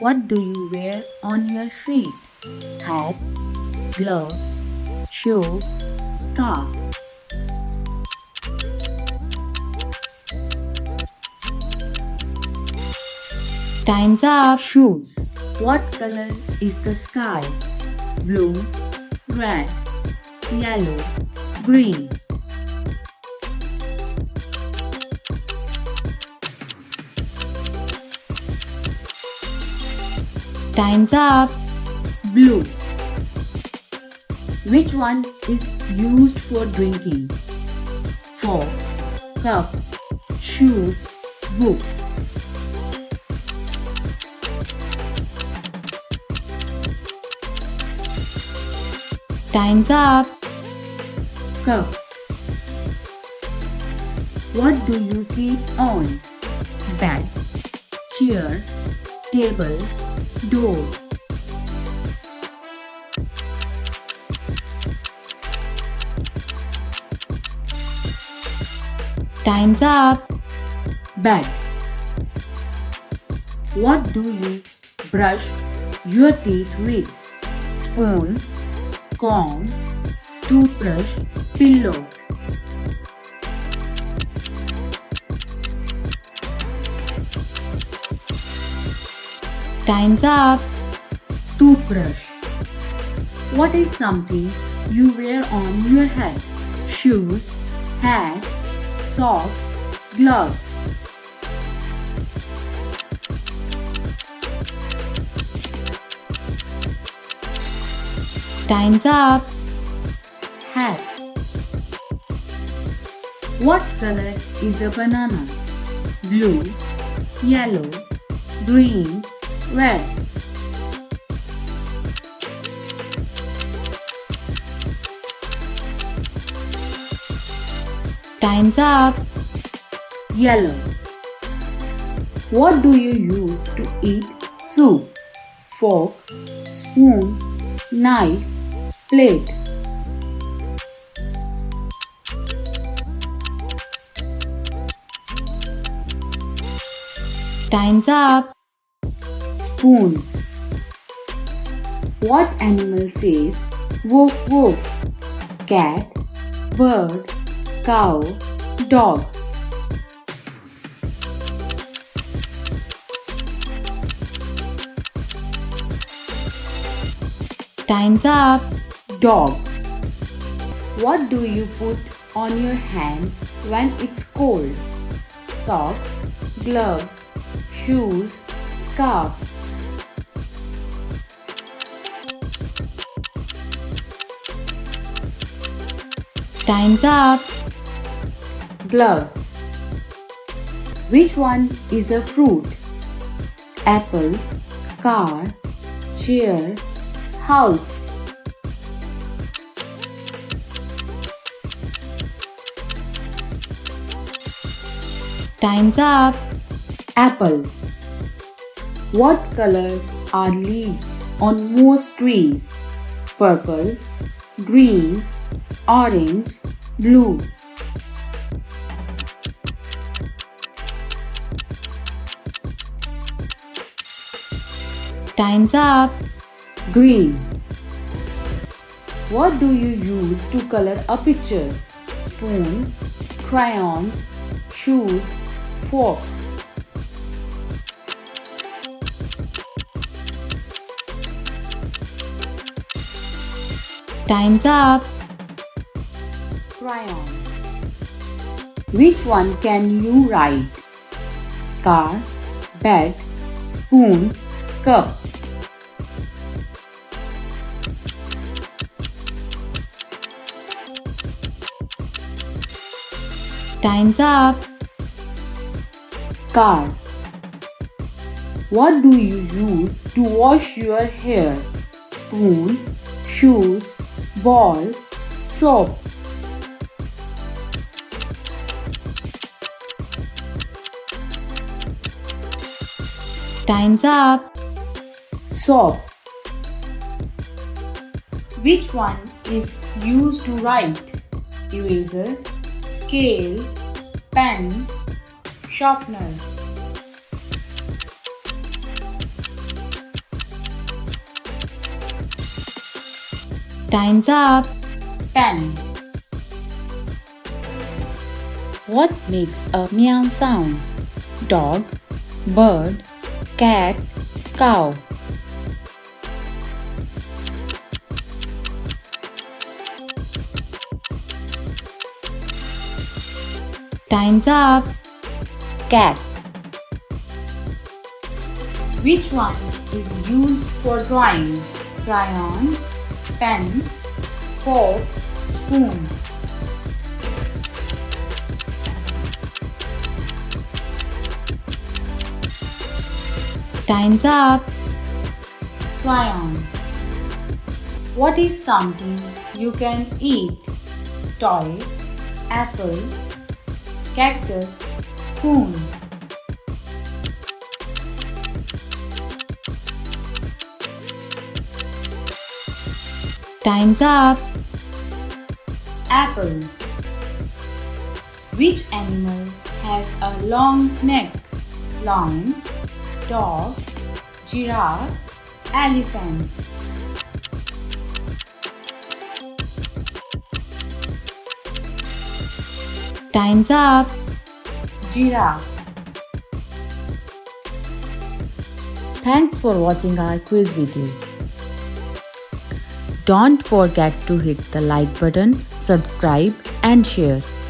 What do you wear on your feet? Hat, glove, shoes, scarf. Time's up. Shoes. What color is the sky? Blue, red, yellow, green. Time's up. Blue. Which one is used for drinking? Fork, cup, shoes, book. Time's up. Cup. What do you sleep on? Bed, chair, table, door. Time's up. Bed. What do you brush your teeth with? Spoon, comb, toothbrush, pillow. Time's up. Toothbrush. What is something you wear on your head? Shoes, hat, socks, gloves. Time's up. Hat. What color is a banana? Blue, yellow, green, red. Time's up. Yellow. What do you use to eat soup? Fork, spoon, knife, plate. Time's up. Spoon. What animal says woof woof? Cat, bird, cow, dog. Time's up. Dog. What do you put on your hands when it's cold? Socks, gloves, shoes, scarf. Time's up. Gloves. Which one is a fruit? Apple, car, chair, house. Time's up. Apple. What colors are leaves on most trees? Purple, green, orange, blue. Time's up. Green. What do you use to color a picture? Spoon, crayons, shoes, fork. Time's up. Crayon. Which one can you write? Car, bed, spoon, cup. Time's up. Car. What do you use to wash your hair? Spoon, shoes, ball, soap. Time's up. Soap. Which one is used to write? Eraser, scale, pen, sharpener. Time's up. Pen. What makes a meow sound? Dog, bird, cat, cow. Time's up. Cat. Which one is used for drawing? Crayon, pen, fork, spoon. Time's up. Crayon. What is something you can eat? Toy, apple, cactus, spoon. Time's up. Apple. Which animal has a long neck? Lion, dog, giraffe, elephant. Time's up. Giraffe. Thanks for watching our quiz video. Don't forget to hit the like button, subscribe and share.